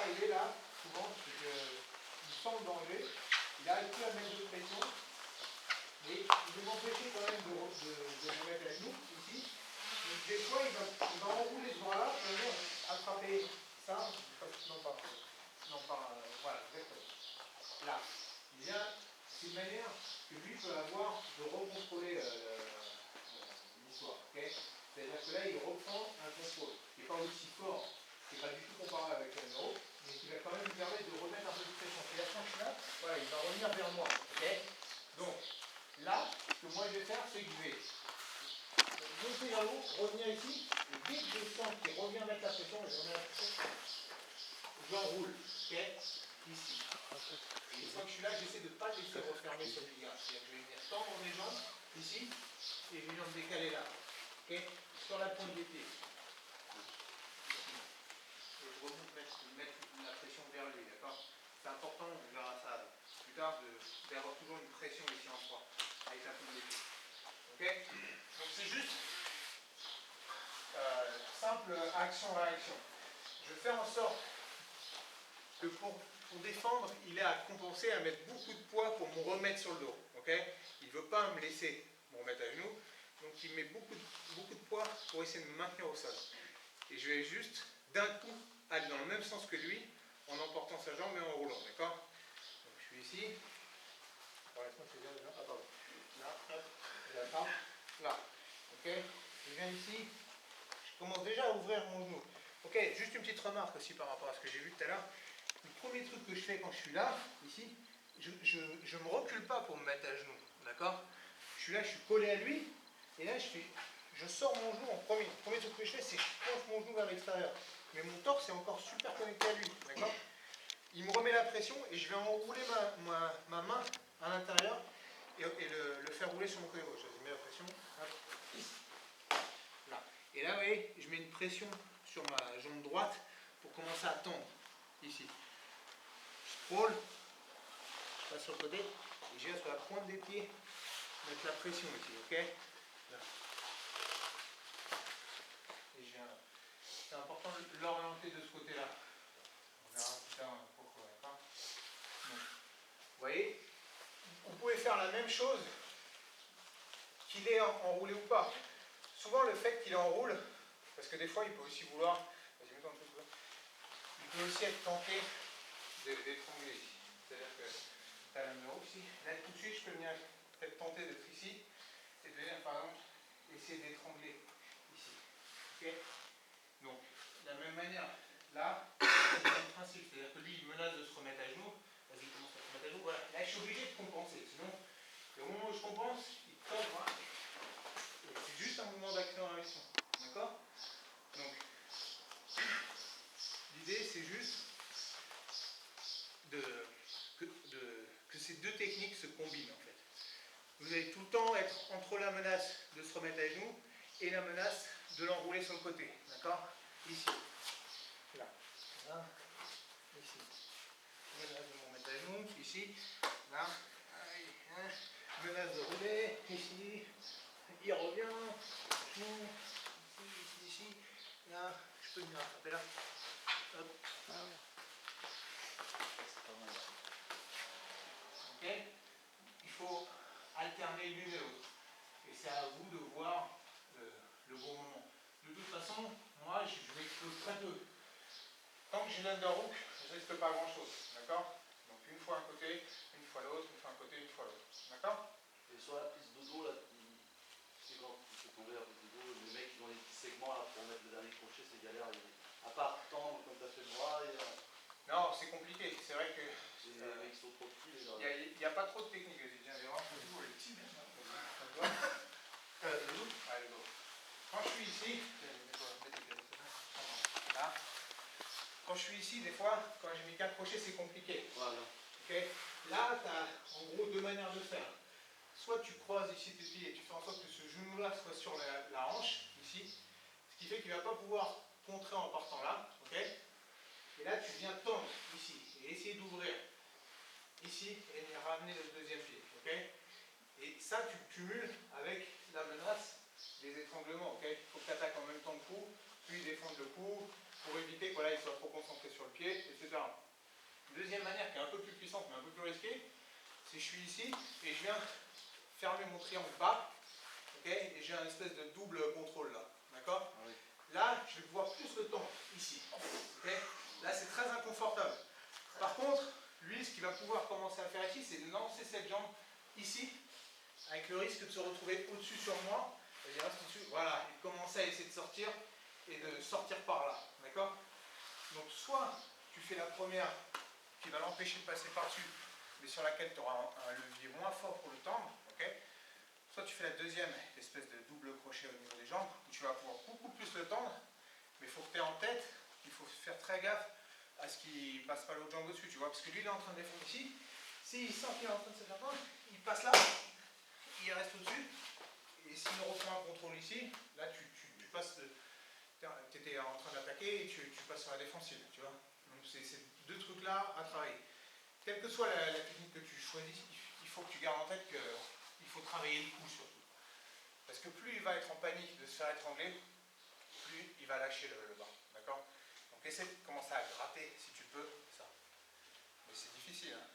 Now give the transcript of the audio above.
arriver là, souvent, c'est qu'il sent le danger, il n'arrive plus à mettre de pression, mais il veut m'empêcher quand même de me mettre à genoux, ici. Donc des fois, il va enrouler ce bras-là, pour venir attraper ça, voilà, exactement. Là, il vient, c'est une manière que lui peut avoir de recontrôler l'histoire, ok? C'est-à-dire que là, il reprend un contrôle, qui n'est pas aussi fort, qui n'est pas du tout comparable avec un euro, mais qui va quand même lui permettre de remettre un peu de pression. C'est-à-dire que quand je suis là, voilà, il va revenir vers moi, ok? Donc, là, ce que moi je vais faire, c'est que je vais monter vers l'eau, revenir ici, et dès que je sens qu'il revient mettre la pression, je remets la pression, je l'enroule, ok? Ici. Et une fois que je suis là, j'essaie de ne pas laisser refermer ce ligament. C'est-à-dire que je vais venir tendre mes jambes, ici, et je vais venir me décaler là, ok? Sur la pointe des pieds. Et je remonte mettre la pression vers lui, d'accord? C'est important, on verra ça plus tard, d'avoir toujours une pression ici en croix, avec la pointe des pieds. Ok? Donc c'est juste simple action-réaction. Je vais faire en sorte que pour défendre, il est à compenser, à mettre beaucoup de poids pour me remettre sur le dos. Okay, il ne veut pas me laisser me remettre à genoux, donc il met beaucoup de poids pour essayer de me maintenir au sol. Et je vais juste, d'un coup, aller dans le même sens que lui, en emportant sa jambe et en roulant. D'accord? Donc je suis ici. Attends. Là, hop, j'attrape. Là. Ok? Je viens ici. Je commence déjà à ouvrir mon genou. Ok, juste une petite remarque aussi par rapport à ce que j'ai vu tout à l'heure. Le premier truc que je fais quand je suis là, ici, je ne me recule pas pour me mettre à genoux, d'accord? Je suis là, je suis collé à lui, et là je sors mon genou en premier. Le premier truc que je fais, c'est que je penche mon genou vers l'extérieur. Mais mon torse est encore super connecté à lui, d'accord? Il me remet la pression et je vais enrouler ma main à l'intérieur et le faire rouler sur mon côté gauche. Je mets la pression, hop, ici, là. Et là, vous voyez, je mets une pression sur ma jambe droite pour commencer à tendre, ici. Je frôle, je passe sur le côté, et je viens sur la pointe des pieds, mettre la pression ici, ok? Là. Et je viens là. C'est important de l'orienter de ce côté-là. On verra plus tard pourquoi. D'accord? Vous voyez, vous pouvez faire la même chose qu'il est enroulé ou pas. Souvent, le fait qu'il enroule, parce que des fois, il peut aussi vouloir, il peut aussi être tenté d'étrangler ici. C'est-à-dire que tu as le numéro ici. Là, tout de suite, je peux venir être tenté d'être ici et de venir, par exemple, essayer d'étrangler ici. Ok? Donc, de la même manière, là, c'est le même principe. C'est-à-dire que lui, il menace de se remettre à genoux. Vas-y, commence à se remettre à genoux. Voilà. Là, je suis obligé de compenser. Sinon, au moment où je compense, il tombe. Hein. C'est juste un mouvement d'action-réaction. D'accord? Donc, l'idée, c'est juste que ces deux techniques se combinent en fait. Vous allez tout le temps être entre la menace de se remettre à genoux et la menace de l'enrouler sur le côté. D'accord? Ici. Là. Là. Ici. Menace de me remettre à genoux. Ici. Là. Menace de rouler. Ici. Il revient. Genou. Ici, ici. Là. Je peux venir attraper là. Hop. Okay? Il faut alterner l'une et l'autre. Et c'est à vous de voir le bon moment. De toute façon, moi, je m'expose très peu. Tant que j'ai l'underhook, je ne risque pas grand-chose. D'accord? Donc une fois un côté, une fois l'autre, une fois un côté, une fois l'autre. D'accord? Et sur la piste de dos, là, c'est quand tu fais tomber la piste de dos, les mecs qui ont des petits segments là, pour mettre le dernier crochet, c'est galère. À part tendre comme tu as fait le bras. Non, c'est compliqué. C'est vrai que. Les mecs sont trop petits. Il n'y a pas trop de technique. Viens, viens voir. Le petit même. Quand je suis ici, là, quand je suis ici, des fois, quand j'ai mis 4 crochets, c'est compliqué. Voilà. Okay? Là, tu as en gros deux manières de faire. Soit tu croises ici tes pieds et tu fais en sorte que ce genou-là soit sur la hanche, ici, ce qui fait qu'il ne va pas pouvoir contrer en partant là. Okay? Et là, tu viens tendre ici et essayer d'ouvrir ici et ramener le deuxième pied. Okay? Et ça, tu cumules avec la menace des étranglements. Okay? Il faut que tu attaques en même temps le cou, puis défendre le cou, pour éviter qu'il soit trop concentré sur le pied, etc. Si je suis ici et je viens fermer mon triangle bas, ok, et j'ai un espèce de double contrôle là, d'accord? Oui. Là, je vais pouvoir plus le tendre, ici. Ok, là, c'est très inconfortable. Par contre, lui, ce qu'il va pouvoir commencer à faire ici, c'est de lancer cette jambe ici, avec le risque de se retrouver au-dessus sur moi. Il reste au-dessus, voilà, et commencer à essayer de sortir et de sortir par là, d'accord? Donc, soit tu fais la première qui va l'empêcher de passer par-dessus, mais sur laquelle tu auras un levier moins fort pour le tendre, ok? Soit tu fais la deuxième espèce de double crochet au niveau des jambes, où tu vas pouvoir beaucoup plus le tendre, mais il faut que tu aies en tête qu'il faut faire très gaffe à ce qu'il ne passe pas l'autre jambe au-dessus, tu vois, parce que lui il est en train de défendre ici, s'il sent qu'il est en train de se faire tendre, il passe là, il reste au-dessus, et s'il reprend un contrôle ici, là tu passes, tu étais en train d'attaquer et tu passes sur la défensive, tu vois. Donc c'est ces deux trucs-là à travailler. Quelle que soit la technique que tu choisis, il faut que tu gardes en tête qu'il faut travailler le coup surtout. Parce que plus il va être en panique de se faire étrangler, plus il va lâcher le bas. D'accord? Donc essaie de commencer à gratter si tu peux ça. Mais c'est difficile, hein.